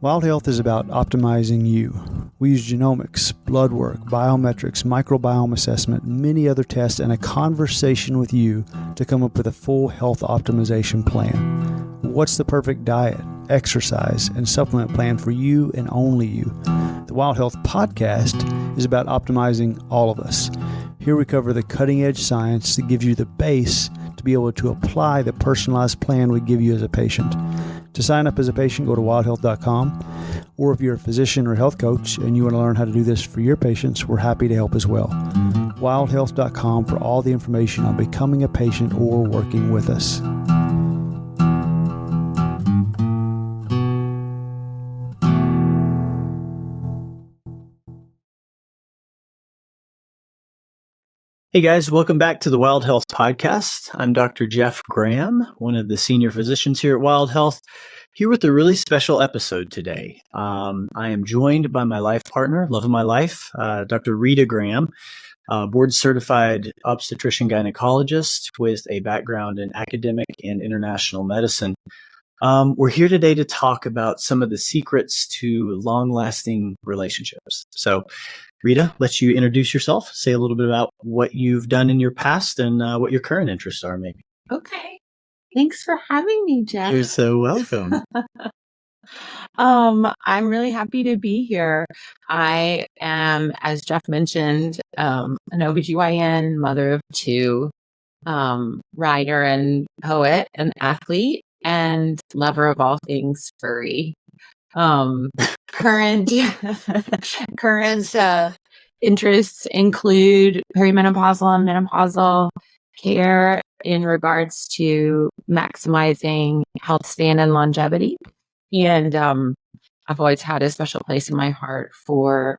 Wild Health is about optimizing you. We use genomics, blood work, biometrics, microbiome assessment, many other tests, and a conversation with you to come up with a full health optimization plan. What's the perfect diet, exercise, and supplement plan for you and only you? The Wild Health podcast is about optimizing all of us. Here we cover the cutting-edge science that gives you the base to be able to apply the personalized plan we give you as a patient. To sign up as a patient, go to wildhealth.com. Or if you're a physician or health coach and you want to learn how to do this for your patients, we're happy to help as well. Wildhealth.com for all the information on becoming a patient or working with us. Hey guys, welcome back to the Wild Health Podcast. I'm Dr. Reta Graham, one of the senior physicians here at Wild Health, here with a really special episode today. I am joined by my life partner, love of my life, Dr. Reta Graham, board-certified obstetrician gynecologist with a background in academic and international medicine. We're here today to talk about some of the secrets to long-lasting relationships. So, Reta, let you introduce yourself, say a little bit about what you've done in your past and what your current interests are, maybe. Okay. Thanks for having me, Jeff. You're so welcome. I'm really happy to be here. I am, as Jeff mentioned, an OB-GYN, mother of two, writer and poet and athlete, and lover of all things furry. Current interests include perimenopausal and menopausal care in regards to maximizing health span and longevity. And I've always had a special place in my heart for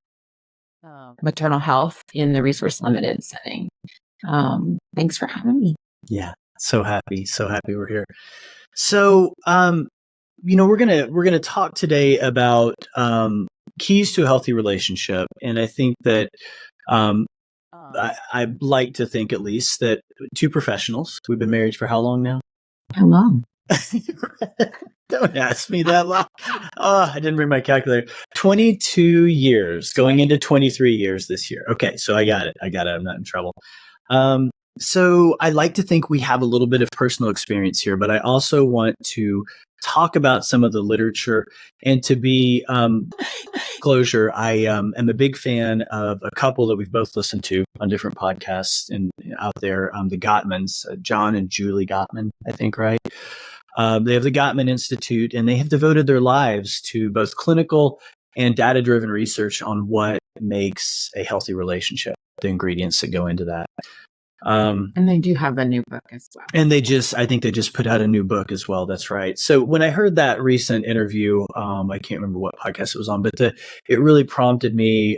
maternal health in the resource limited setting. Thanks for having me. Yeah, so happy we're here. So, we're gonna talk today about keys to a healthy relationship, and I think that I like to think at least that two professionals. We've been married for how long now? How long? Don't ask me that long. Oh, I didn't bring my calculator. 22 years, going into 23 years this year. Okay, so I got it. I'm not in trouble. So I like to think we have a little bit of personal experience here, but I also want to talk about some of the literature and to be closure. I am a big fan of a couple that we've both listened to on different podcasts and out there, the Gottmans, John and Julie Gottman, I think, right? They have the Gottman Institute, and they have devoted their lives to both clinical and data-driven research on what makes a healthy relationship, the ingredients that go into that. And they do have a new book as well. And I think they just put out a new book as well. That's right. So when I heard that recent interview, I can't remember what podcast it was on, but it really prompted me,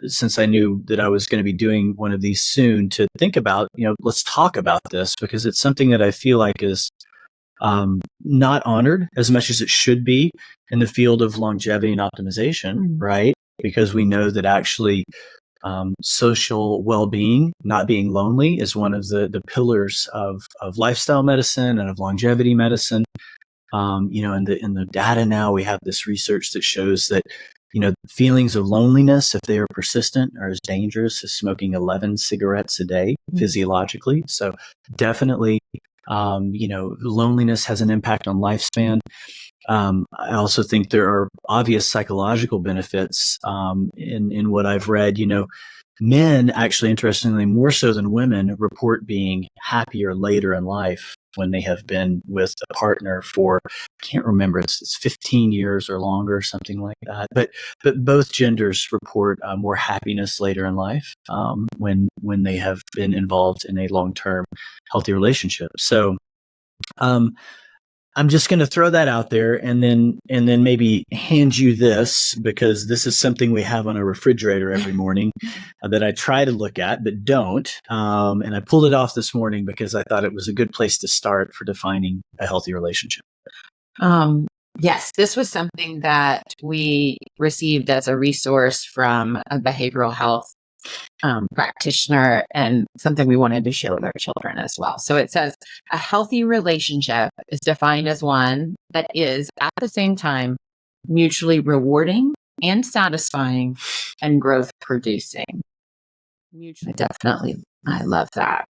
since I knew that I was going to be doing one of these soon, to think about, let's talk about this, because it's something that I feel like is not honored as much as it should be in the field of longevity and optimization, right? Because we know that actually social well-being, not being lonely, is one of the pillars of lifestyle medicine and of longevity medicine. In the data now, we have this research that shows that, feelings of loneliness, if they are persistent, are as dangerous as smoking 11 cigarettes a day physiologically. So definitely, loneliness has an impact on lifespan. I also think there are obvious psychological benefits in what I've read. Men actually, interestingly, more so than women, report being happier later in life when they have been with a partner for, I can't remember, it's 15 years or longer, something like that. But both genders report more happiness later in life when they have been involved in a long-term healthy relationship. So, I'm just going to throw that out there and then maybe hand you this, because this is something we have on a refrigerator every morning that I try to look at, but don't. And I pulled it off this morning because I thought it was a good place to start for defining a healthy relationship. Yes, this was something that we received as a resource from a behavioral health practitioner, and something we wanted to share with our children as well. So it says, a healthy relationship is defined as one that is at the same time mutually rewarding and satisfying, and growth producing. I love that.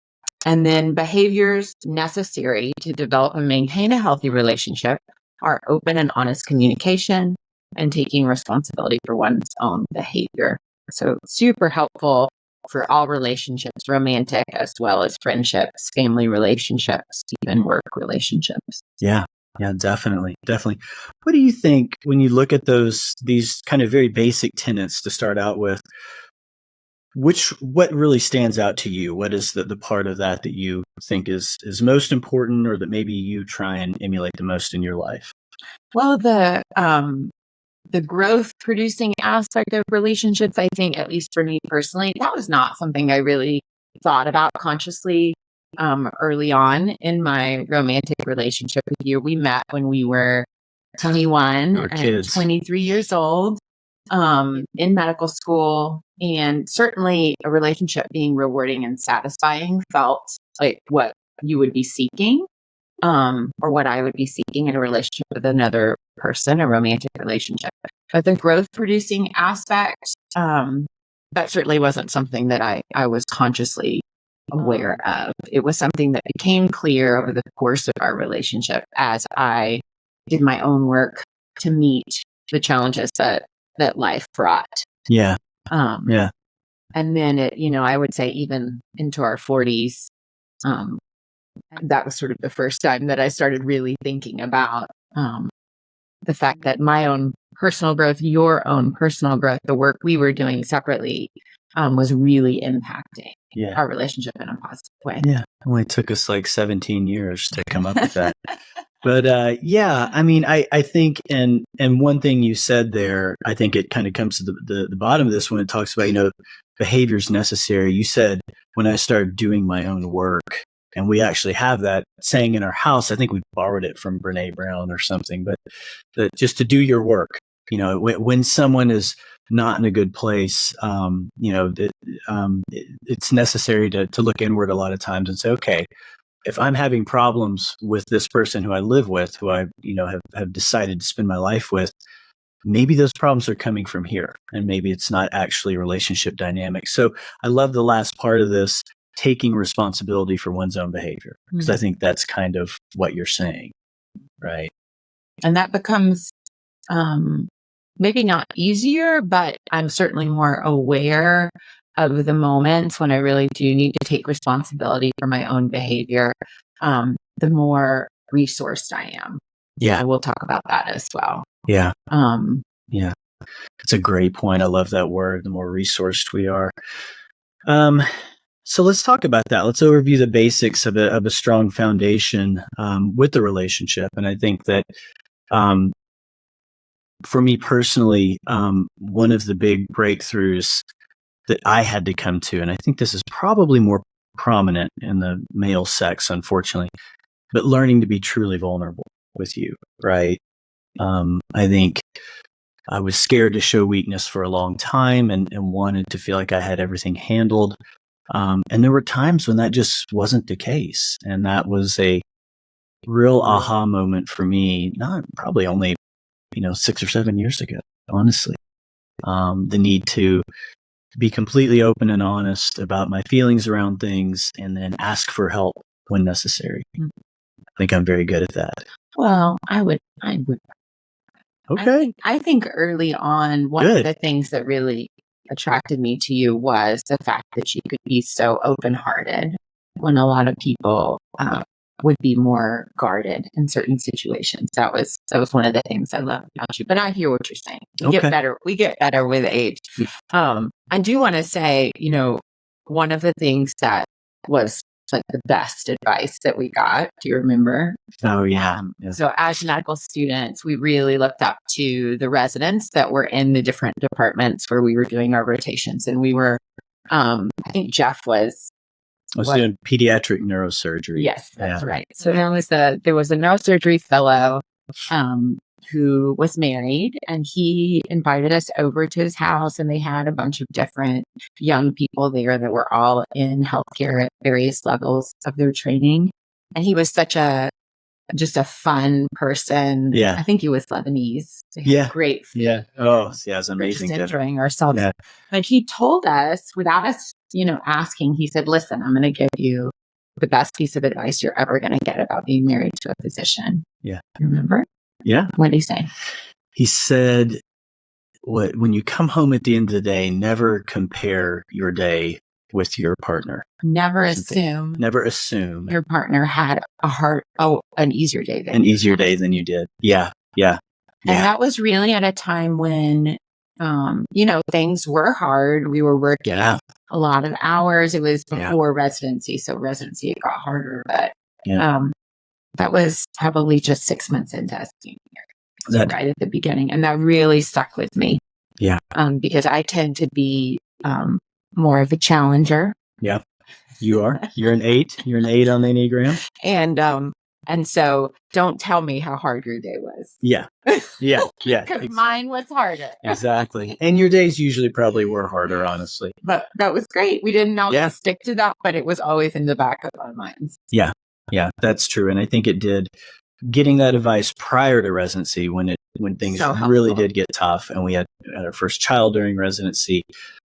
And then behaviors necessary to develop and maintain a healthy relationship are open and honest communication and taking responsibility for one's own behavior. So super helpful for all relationships, romantic as well as friendships, family relationships, even work relationships. Yeah. Yeah, definitely. Definitely. What do you think when you look at these kind of very basic tenets to start out with? What really stands out to you? What is the part of that you think is most important, or that maybe you try and emulate the most in your life? Well, the growth producing aspect of relationships, I think, at least for me personally, that was not something I really thought about consciously early on in my romantic relationship with you. We met when we were 21 Our and kids. 23 years old in medical school. And certainly a relationship being rewarding and satisfying felt like what you would be seeking. Or what I would be seeking in a relationship with another person, a romantic relationship. But the growth producing aspect, that certainly wasn't something that I was consciously aware of. It was something that became clear over the course of our relationship as I did my own work to meet the challenges that life brought. Yeah. Yeah. And then I would say even into our 40s, that was sort of the first time that I started really thinking about the fact that my own personal growth, your own personal growth, the work we were doing separately was really impacting our relationship in a positive way. Yeah. It only took us like 17 years to come up with that. But yeah, I mean, I think, and one thing you said there, I think it kind of comes to the bottom of this when it talks about, behaviors necessary. You said, when I started doing my own work, and we actually have that saying in our house. I think we borrowed it from Brene Brown or something, but just to do your work, when someone is not in a good place, it's necessary to look inward a lot of times and say, okay, if I'm having problems with this person who I live with, who I, have decided to spend my life with, maybe those problems are coming from here, and maybe it's not actually a relationship dynamic. So I love the last part of this, taking responsibility for one's own behavior, because I think that's kind of what you're saying, right? And that becomes maybe not easier, but I'm certainly more aware of the moments when I really do need to take responsibility for my own behavior, the more resourced I am. Yeah. So we'll talk about that as well. Yeah. Yeah. It's a great point. I love that word, the more resourced we are. So let's talk about that. Let's overview the basics of a strong foundation with the relationship. And I think that for me personally, one of the big breakthroughs that I had to come to, and I think this is probably more prominent in the male sex, unfortunately, but learning to be truly vulnerable with you, right? I think I was scared to show weakness for a long time and wanted to feel like I had everything handled. And there were times when that just wasn't the case. And that was a real aha moment for me, not probably only, 6 or 7 years ago, honestly. The need to be completely open and honest about my feelings around things, and then ask for help when necessary. I think I'm very good at that. Well, I would. Okay. I think early on, one of the things that really attracted me to you was the fact that you could be so open-hearted when a lot of people would be more guarded in certain situations. That was one of the things I loved about you. But I hear what you're saying. We get better with age. I do want to say, one of the things that was like the best advice that we got. Do you remember? Oh, yeah. So as medical students, we really looked up to the residents that were in the different departments where we were doing our rotations. And we were, I think Jeff was doing pediatric neurosurgery. Yes, that's right. So there was a neurosurgery fellow who was married, and he invited us over to his house, and they had a bunch of different young people there that were all in healthcare at various levels of their training. And he was such a just a fun person. Yeah. I think he was Lebanese. Yeah. Great food. Yeah. Oh, yeah, it's We're amazing. just enjoying ourselves. Yeah. But he told us without us, asking, he said, listen, I'm going to give you the best piece of advice you're ever going to get about being married to a physician. Yeah. Remember? Yeah. What did he say? He said, when you come home at the end of the day, never compare your day with your partner. Never assume your partner had an easier day than you did. Yeah. Yeah. And that was really at a time when, things were hard. We were working a lot of hours. It was before residency. So residency got harder, but that was probably just 6 months into us being married, right at the beginning. And that really stuck with me. Yeah. Because I tend to be more of a challenger. Yeah. You are. You're an 8. You're an 8 on the Enneagram. And so don't tell me how hard your day was. Yeah. Yeah. Yeah. Because mine was harder. Exactly. And your days usually probably were harder, honestly. But that was great. We didn't always stick to that, but it was always in the back of our minds. Yeah. Yeah, that's true. And I think it did, getting that advice prior to residency when things really did get tough and we had our first child during residency.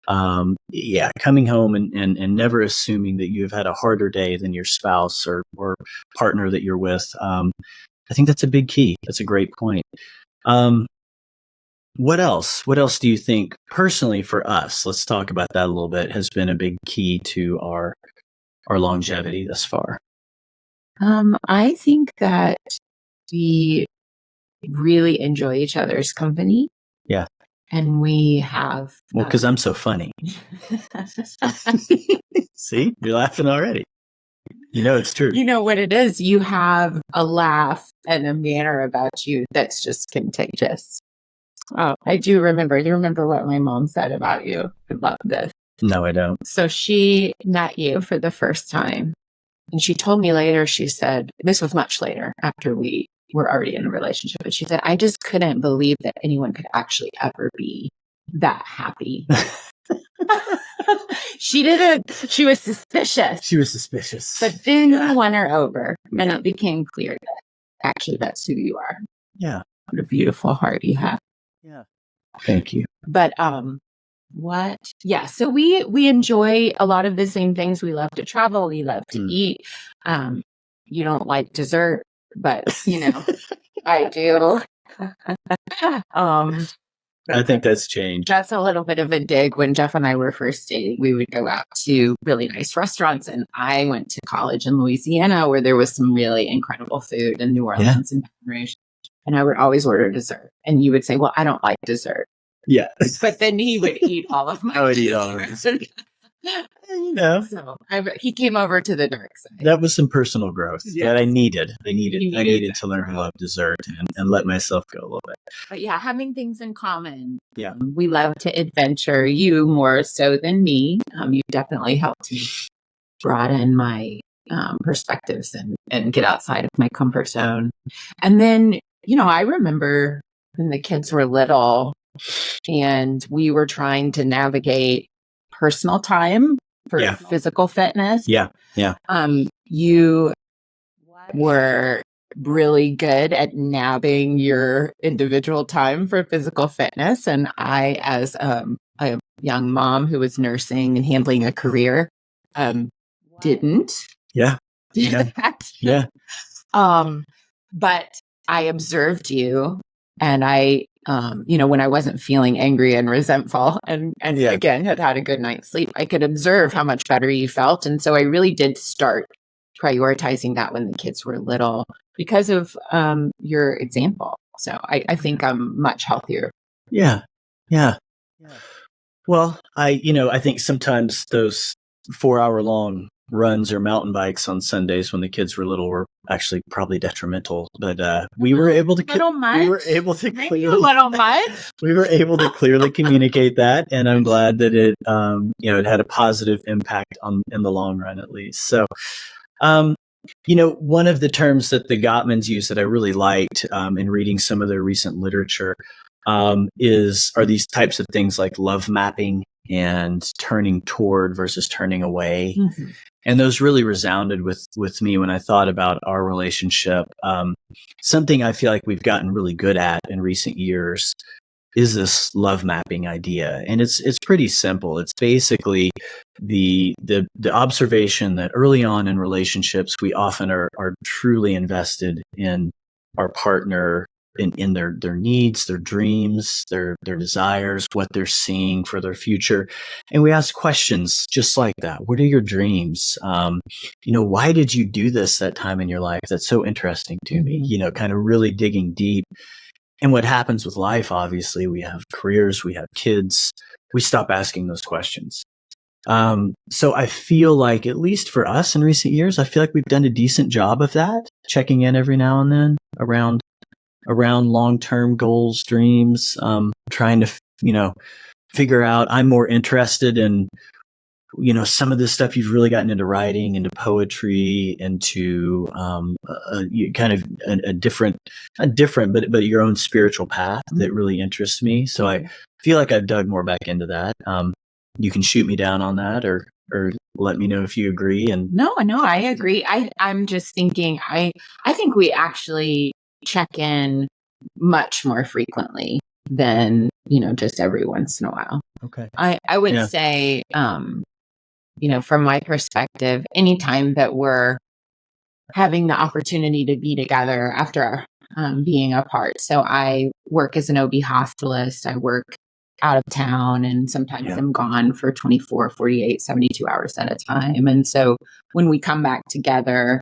Coming home and never assuming that you've had a harder day than your spouse or partner that you're with. I think that's a big key. That's a great point. What else? What else do you think personally for us? Let's talk about that a little bit. Has been a big key to our longevity thus far. I think that we really enjoy each other's company. Yeah. And we have... Well, because I'm so funny. See? You're laughing already. You know it's true. You know what it is? You have a laugh and a manner about you that's just contagious. Oh, I do remember. You remember what my mom said about you? I love this. No, I don't. So she met you for the first time. And she told me later, she said, this was much later after we were already in a relationship, but she said, I just couldn't believe that anyone could actually ever be that happy. She was suspicious. But then I won her over and it became clear that actually that's who you are. Yeah. What a beautiful heart you have. Yeah. Thank you. But, so we enjoy a lot of the same things. We love to travel. We love to eat. You don't like dessert, but I do. I think that's changed. That's a little bit of a dig. When Jeff and I were first dating, we would go out to really nice restaurants. And I went to college in Louisiana where there was some really incredible food in New Orleans and Baton Rouge. And I would always order dessert. And you would say, well, I don't like dessert. Yeah. But then he would eat all of my I would eat all of it. So he came over to the dark side. That was some personal growth that I needed. I needed to learn to love dessert and let myself go a little bit. But having things in common. Yeah. We love to adventure, you more so than me. You definitely helped me broaden my perspectives and get outside of my comfort zone. And then, I remember when the kids were little and we were trying to navigate personal time for physical fitness. Yeah. Yeah. You were really good at nabbing your individual time for physical fitness. And I, as a young mom who was nursing and handling a career, didn't. Yeah. Do that. Yeah. But I observed you and I, when I wasn't feeling angry and resentful and again, had a good night's sleep, I could observe how much better you felt. And so I really did start prioritizing that when the kids were little because of your example. So I think I'm much healthier. Yeah. Yeah. Well, I think sometimes those 4-hour long runs or mountain bikes on Sundays when the kids were little were actually probably detrimental, but we were able to clearly communicate that, and I'm glad that it it had a positive impact in the long run at least. So one of the terms that the Gottmans use that I really liked in reading some of their recent literature are these types of things like love mapping and turning toward versus turning away. Mm-hmm. And those really resounded with me when I thought about our relationship. Something I feel like we've gotten really good at in recent years is this love mapping idea. And it's pretty simple. It's basically the observation that early on in relationships, we often are truly invested in our partner, in their needs, their dreams, their desires, what they're seeing for their future. And we ask questions just like that. What are your dreams? Why did you do this that time in your life? That's so interesting to me, kind of really digging deep. And what happens with life, obviously, we have careers, we have kids, we stop asking those questions. So I feel like, at least for us in recent years, I feel like we've done a decent job of that, checking in every now and then around long-term goals, dreams, trying to, figure out. I'm more interested in, some of this stuff you've really gotten into writing, into poetry, into kind of a different, not different, but your own spiritual path that really interests me. So I feel like I've dug more back into that. You can shoot me down on that, or let me know if you agree. And no, I agree. I'm just thinking, I think we actually check in much more frequently than, just every once in a while. Okay. I would say, from my perspective, anytime that we're having the opportunity to be together after being apart. So I work as an OB hospitalist. I work out of town, and sometimes I'm gone for 24, 48, 72 hours at a time. And so when we come back together,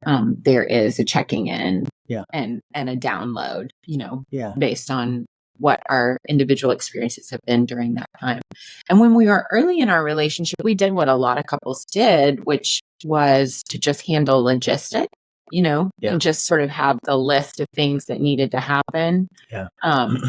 there is a checking in and a download, based on what our individual experiences have been during that time. And when we were early in our relationship, we did what a lot of couples did, which was to just handle logistics, and just sort of have the list of things that needed to happen.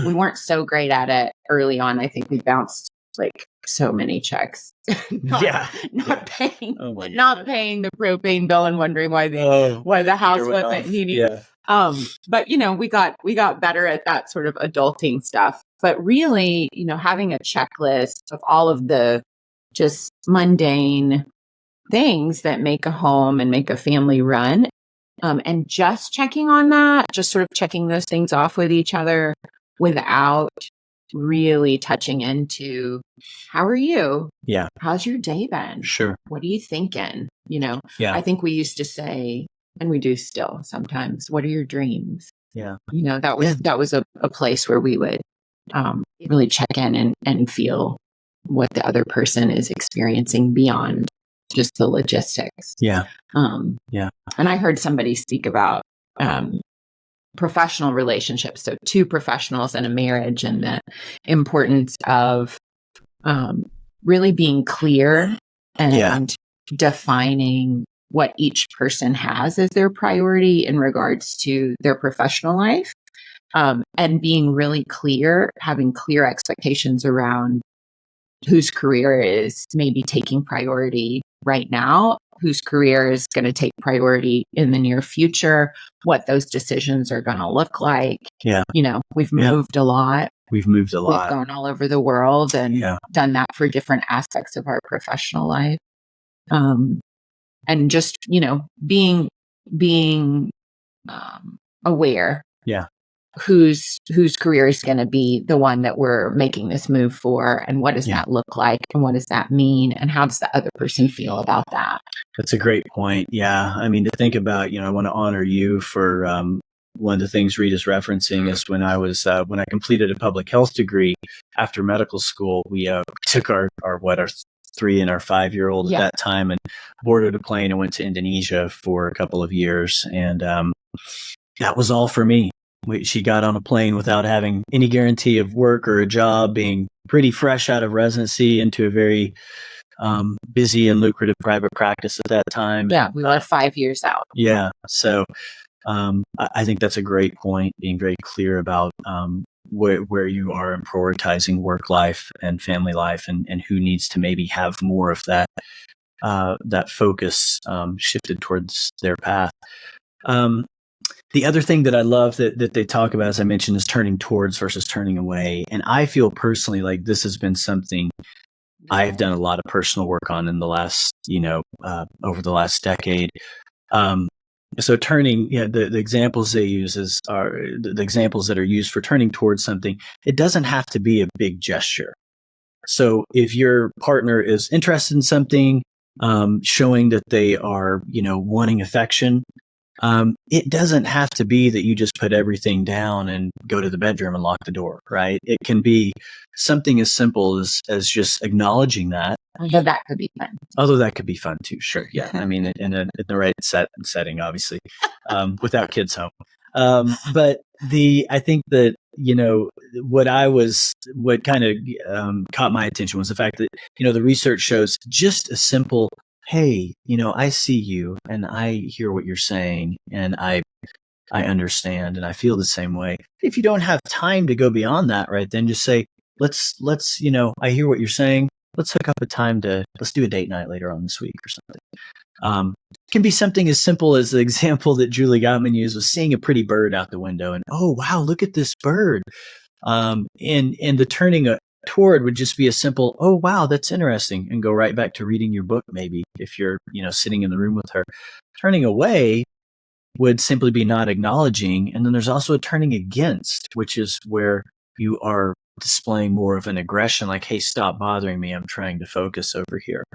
We weren't so great at it early on. I think we bounced like so many checks, not paying the propane bill and wondering why the house wasn't heating. But we got better at that sort of adulting stuff. But really, having a checklist of all of the just mundane things that make a home and make a family run, and just checking on that, just sort of checking those things off with each other without really touching into, how are you? Yeah. How's your day been? Sure. What are you thinking? I think we used to say, and we do still sometimes, what are your dreams? Yeah. That was a place where we would really check in and feel what the other person is experiencing beyond just the logistics. And I heard somebody speak about professional relationships. So two professionals in a marriage, and the importance of really being clear and defining what each person has as their priority in regards to their professional life, and being really clear, having clear expectations around whose career is maybe taking priority right now, whose career is going to take priority in the near future, what those decisions are going to look like. We've moved a lot. We've gone all over the world and done that for different aspects of our professional life. And just, being aware whose career is going to be the one that we're making this move for, and what does that look like, and what does that mean, and how does the other person feel about that? That's a great point. I mean, to think about, I want to honor you for one of the things Rita's referencing is when I completed a public health degree after medical school, we took our 3 and our 5-year-old at that time and boarded a plane and went to Indonesia for a couple of years. And that was all for me. She got on a plane without having any guarantee of work or a job, being pretty fresh out of residency into a very busy and lucrative private practice at that time. We were 5 years out. So I think that's a great point, being very clear about where you are in prioritizing work life and family life, and who needs to maybe have more of that focus shifted towards their path. The other thing that I love that they talk about, as I mentioned, is turning towards versus turning away. And I feel personally like this has been something I've done a lot of personal work on in the last, over the last decade. So turning, the examples they use are the examples that are used for turning towards something. It doesn't have to be a big gesture. So if your partner is interested in something, showing that they are, wanting affection, it doesn't have to be that you just put everything down and go to the bedroom and lock the door, right? It can be something as simple as just acknowledging that. Although that could be fun. Although that could be fun too, sure. Yeah. I mean, in the right setting, obviously, without kids home. But I think that, what kind of caught my attention was the fact that, the research shows just a simple, hey, I see you and I hear what you're saying and I understand and I feel the same way. If you don't have time to go beyond that, right, then just say, let's, I hear what you're saying. Let's hook up a time let's do a date night later on this week or something. It can be something as simple as the example that Julie Gottman used was seeing a pretty bird out the window and, oh, wow, look at this bird. And the turning toward would just be a simple, oh, wow, that's interesting, and go right back to reading your book, maybe, if you're, sitting in the room with her. Turning away would simply be not acknowledging. And then there's also a turning against, which is where you are displaying more of an aggression, like, hey, stop bothering me. I'm trying to focus over here.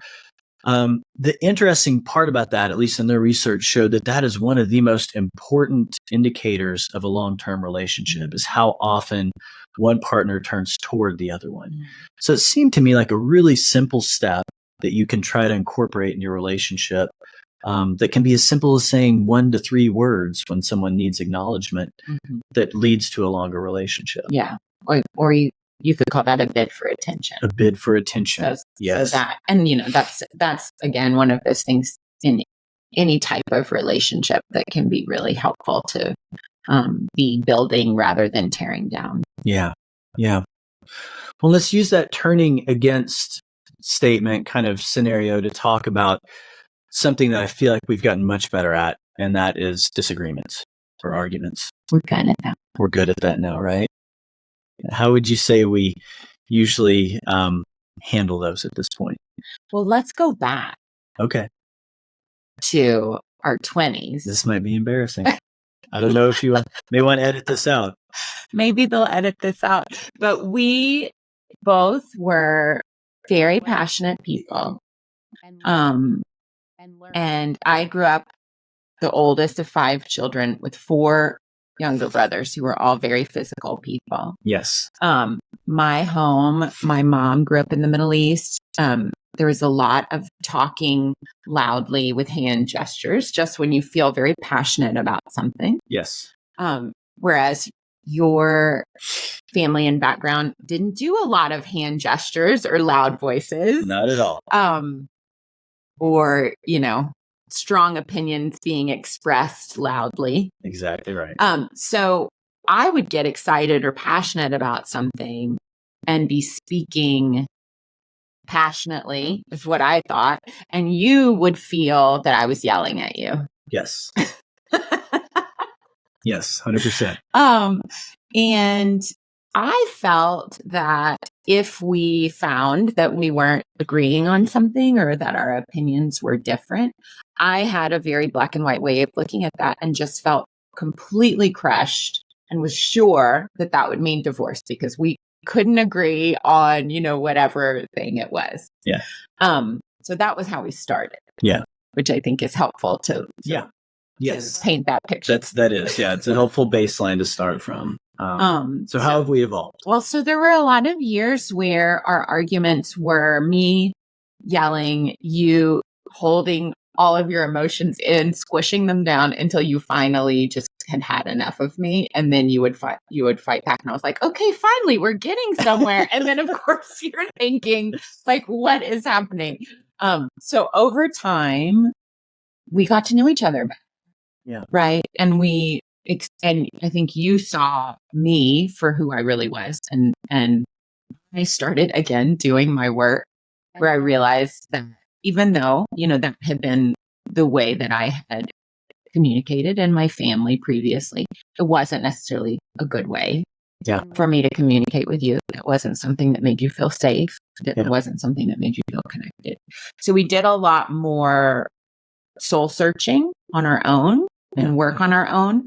The interesting part about that, at least in their research, showed that is one of the most important indicators of a long-term relationship, is how often one partner turns toward the other one. So it seemed to me like a really simple step that you can try to incorporate in your relationship, that can be as simple as saying 1 to 3 words when someone needs acknowledgement, that leads to a longer relationship. Yeah. Or you could call that a bid for attention. A bid for attention. Yes. So that's again one of those things in any type of relationship that can be really helpful to be building rather than tearing down. Yeah. Yeah. Well, let's use that turning against statement kind of scenario to talk about something that I feel like we've gotten much better at, and that is disagreements or arguments. We're good at that. We're good at that now, right? How would you say we usually handle those at this point? Well, let's go back. Okay. To our 20s. This might be embarrassing. I don't know if you may want to edit this out. Maybe they'll edit this out. But we both were very passionate people. And I grew up the oldest of 5 children with 4 younger brothers who were all very physical people. Yes. My home, my mom grew up in the Middle East. There was a lot of talking loudly with hand gestures, just when you feel very passionate about something. Yes. Whereas your family and background didn't do a lot of hand gestures or loud voices. Not at all. Or, strong opinions being expressed loudly. Exactly right. So I would get excited or passionate about something and be speaking passionately, is what I thought. And you would feel that I was yelling at you. Yes. Yes, 100%. And I felt that if we found that we weren't agreeing on something or that our opinions were different, I had a very black and white way of looking at that and just felt completely crushed and was sure that that would mean divorce because we couldn't agree on, whatever thing it was. Yeah. So that was how we started. Yeah. Which I think is helpful to yes, paint that picture. That is. Yeah. It's a helpful baseline to start from. So how have we evolved? Well, so there were a lot of years where our arguments were me yelling, you holding all of your emotions in, squishing them down until you finally just had enough of me. And then you would fight back. And I was like, okay, finally, we're getting somewhere. And then of course you're thinking like, what is happening? So over time, we got to know each other better. Yeah. Right. And and I think you saw me for who I really was. And I started again doing my work where I realized that even though, that had been the way that I had communicated in my family previously, it wasn't necessarily a good way Yeah. for me to communicate with you. It wasn't something that made you feel safe. It Yeah. wasn't something that made you feel connected. So we did a lot more soul searching on our own and work on our own.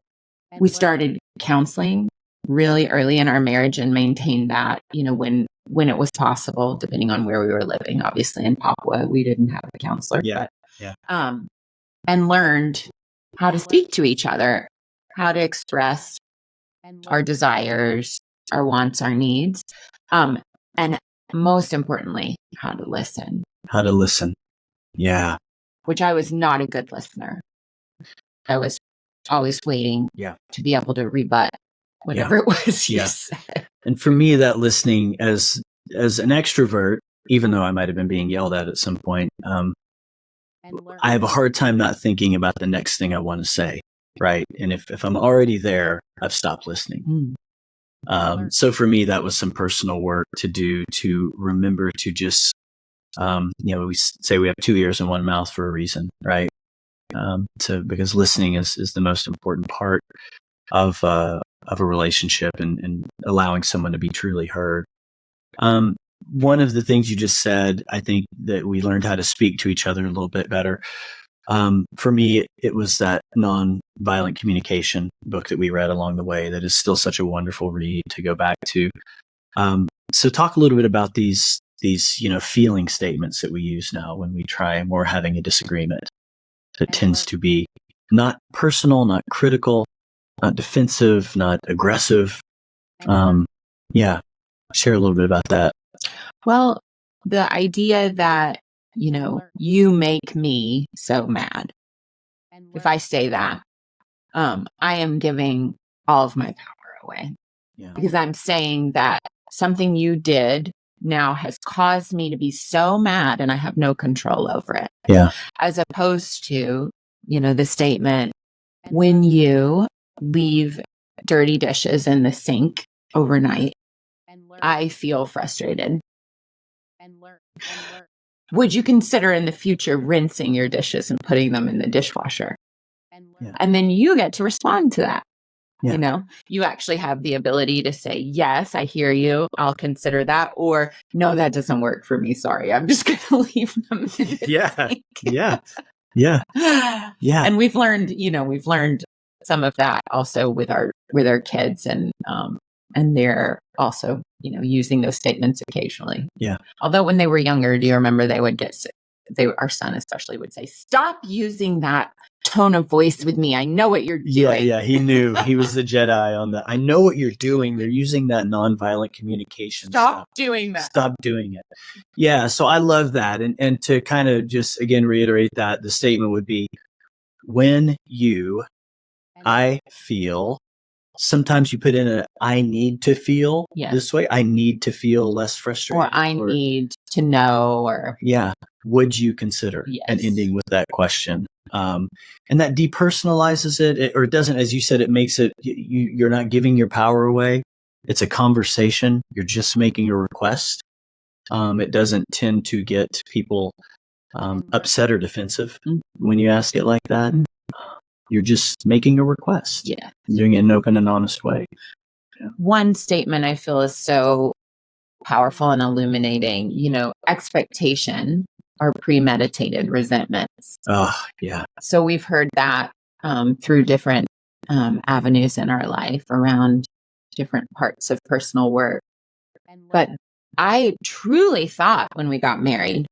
We started counseling really early in our marriage and maintained that, when it was possible, depending on where we were living. Obviously in Papua, we didn't have a counselor. Yeah. And learned how to speak to each other, how to express our desires, our wants, our needs. And most importantly, how to listen. How to listen. Yeah. Which I was not a good listener. I was always waiting to be able to rebut whatever it was you said. And for me, that listening as an extrovert, even though I might have been being yelled at some point, I have a hard time not thinking about the next thing I want to say. Right. And if I'm already there, I've stopped listening. So for me, that was some personal work to do, to remember to just, we say we have 2 ears and 1 mouth for a reason, right? Because listening is the most important part of a relationship and allowing someone to be truly heard. One of the things you just said, I think that we learned how to speak to each other a little bit better. For me, it was that nonviolent communication book that we read along the way that is still such a wonderful read to go back to. So talk a little bit about these feeling statements that we use now when we try and we're having a disagreement. It tends to be not personal, not critical, not defensive, not aggressive. Share a little bit about that. Well, the idea that, you make me so mad. If I say that, I am giving all of my power away. Because I'm saying that something you did now has caused me to be so mad and I have no control over it. Yeah. As opposed to, the statement, when you leave dirty dishes in the sink overnight, I feel frustrated. Would you consider in the future rinsing your dishes and putting them in the dishwasher? And then you get to respond to that. You actually have the ability to say, yes, I hear you. I'll consider that. Or no, that doesn't work for me. Sorry. I'm just going to leave them in the sink. Yeah. And we've learned some of that also with our kids and they're also, using those statements occasionally. Yeah. Although when they were younger, do you remember they would get sick? Our son especially would say, stop using that tone of voice with me. I know what you're doing. Yeah. He knew. He was the Jedi on that. I know what you're doing. They're using that nonviolent communication. Stop doing that. Stop doing it. Yeah. So I love that. And to kind of just, again, reiterate that the statement would be, when I feel, sometimes you put in I need to feel this way. I need to feel less frustrated. Or I need to know, or. Yeah. Would you consider? And ending with that question. And that depersonalizes it, or it doesn't, as you said, it makes it, you're not giving your power away. It's a conversation. You're just making a request. It doesn't tend to get people upset or defensive when you ask it like that. You're just making a request. Yeah. Doing it in an open and honest way. Yeah. One statement I feel is so powerful and illuminating, expectation or premeditated resentments. Oh, yeah. So we've heard that through different avenues in our life around different parts of personal work. But I truly thought when we got married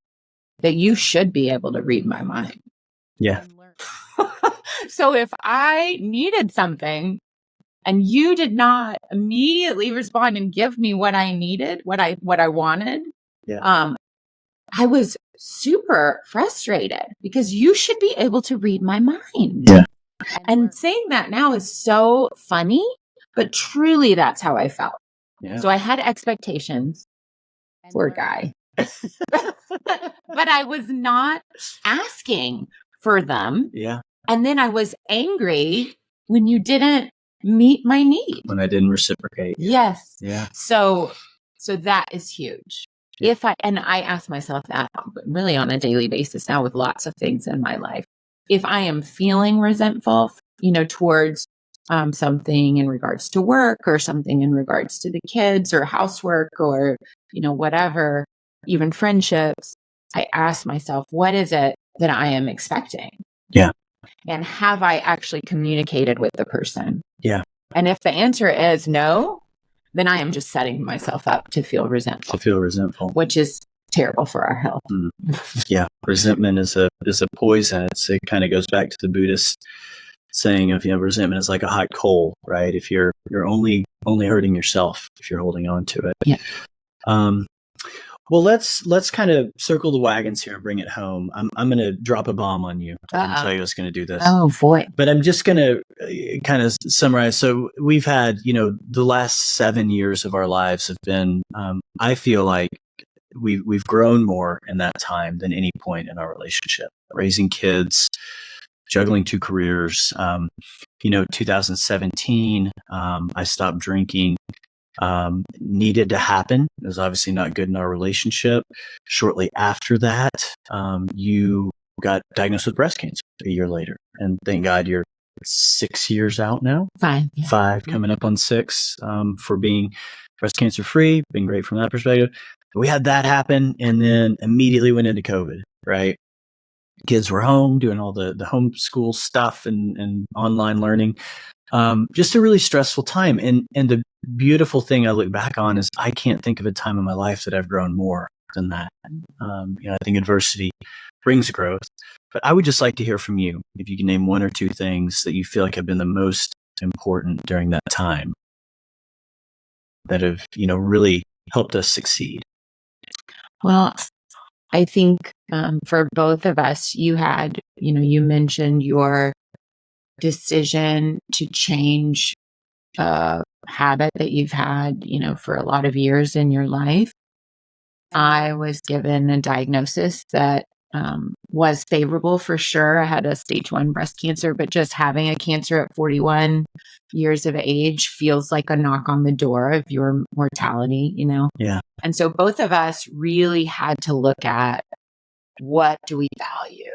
that you should be able to read my mind. Yeah. So if I needed something and you did not immediately respond and give me what I needed, what I wanted, I was super frustrated because you should be able to read my mind. Yeah. And saying that now is so funny, but truly that's how I felt. Yeah. So I had expectations. Poor guy. But I was not asking for them. Yeah. And then I was angry when you didn't meet my need. When I didn't reciprocate. Yes. Yeah. So that is huge. Yeah. I ask myself that really on a daily basis now with lots of things in my life. If I am feeling resentful, towards something in regards to work or something in regards to the kids or housework or, whatever, even friendships, I ask myself, what is it that I am expecting? Yeah. And have I actually communicated with the person? Yeah. And if the answer is no, then I am just setting myself up to feel resentful, which is terrible for our health. Yeah. Resentment is a poison. It kind of goes back to the Buddhist saying of, resentment is like a hot coal, right? If you're only hurting yourself if you're holding on to it. Yeah. Well, let's kind of circle the wagons here and bring it home. I'm going to drop a bomb on you and tell you I was going to do this. Oh boy! But I'm just going to kind of summarize. So we've had, the last 7 years of our lives have been. I feel like we've grown more in that time than any point in our relationship. Raising kids, juggling 2 careers. 2017, I stopped drinking. Needed to happen. It was obviously not good in our relationship. Shortly after that, you got diagnosed with breast cancer a year later. And thank God you're 6 years out now. 5. Yeah. 5, coming up on 6, for being breast cancer free. Been great from that perspective. We had that happen and then immediately went into COVID, right? Kids were home doing all the homeschool stuff and online learning. Just a really stressful time. And the beautiful thing I look back on is I can't think of a time in my life that I've grown more than that. I think adversity brings growth, but I would just like to hear from you. If you can name 1 or 2 things that you feel like have been the most important during that time that have, really helped us succeed. Well, I think for both of us, you had, you mentioned your decision to change a habit that you've had, for a lot of years in your life. I was given a diagnosis that was favorable for sure. I had a stage 1 breast cancer, but just having a cancer at 41 years of age feels like a knock on the door of your mortality, Yeah. And so both of us really had to look at what do we value?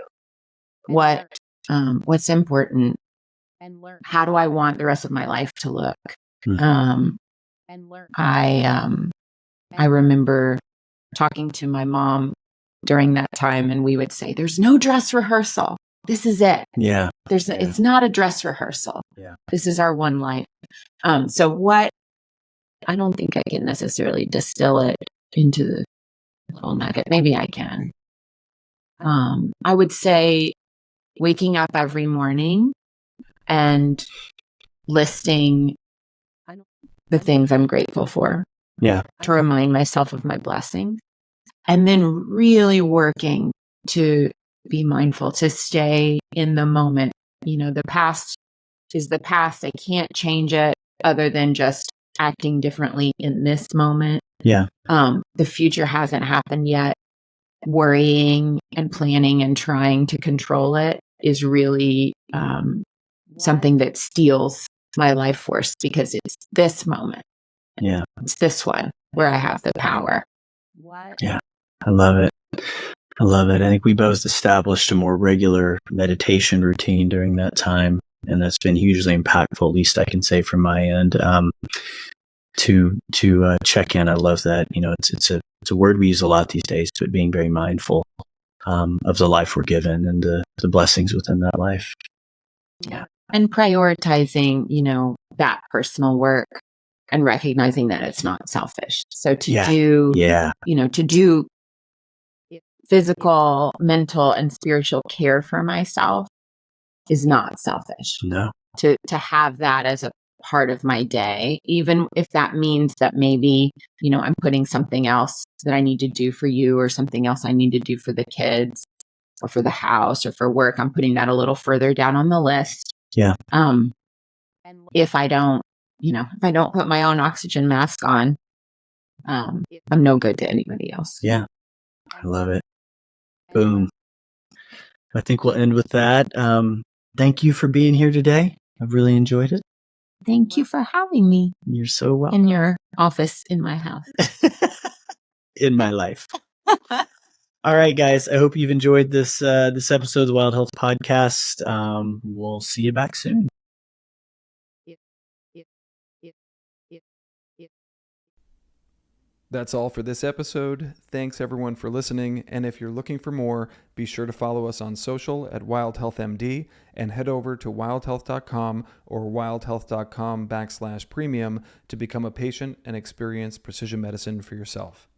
What's important? How do I want the rest of my life to look? I remember talking to my mom during that time, and we would say, "There's no dress rehearsal. This is it. Yeah. It's not a dress rehearsal. Yeah. This is our one life." So what? I don't think I can necessarily distill it into the whole nugget. Maybe I can. I would say waking up every morning and listing the things I'm grateful for. Yeah. To remind myself of my blessings. And then really working to be mindful, to stay in the moment. The past is the past. I can't change it other than just acting differently in this moment. Yeah. The future hasn't happened yet. Worrying and planning and trying to control it is really something that steals my life force because it's this moment. Yeah. It's this one where I have the power. Yeah. I love it. I think we both established a more regular meditation routine during that time, and that's been hugely impactful, at least I can say from my end, to check in. I love that. It's a word we use a lot these days, but being very mindful of the life we're given and the blessings within that life. Yeah. And prioritizing, that personal work and recognizing that it's not selfish. So to do physical, mental, and spiritual care for myself is not selfish. No. To have that as a part of my day, even if that means that maybe, I'm putting something else that I need to do for you or something else I need to do for the kids or for the house or for work. I'm putting that a little further down on the list. Yeah. If I don't put my own oxygen mask on, I'm no good to anybody else. Yeah. I love it. Boom. I think we'll end with that. Thank you for being here today. I've really enjoyed it. Thank you for having me. You're so welcome. In your office in my house. In my life. All right, guys. I hope you've enjoyed this episode of the Wild Health Podcast. We'll see you back soon. That's all for this episode. Thanks everyone for listening. And if you're looking for more, be sure to follow us on social at WildHealthMD and head over to wildhealth.com or wildhealth.com/premium to become a patient and experience precision medicine for yourself.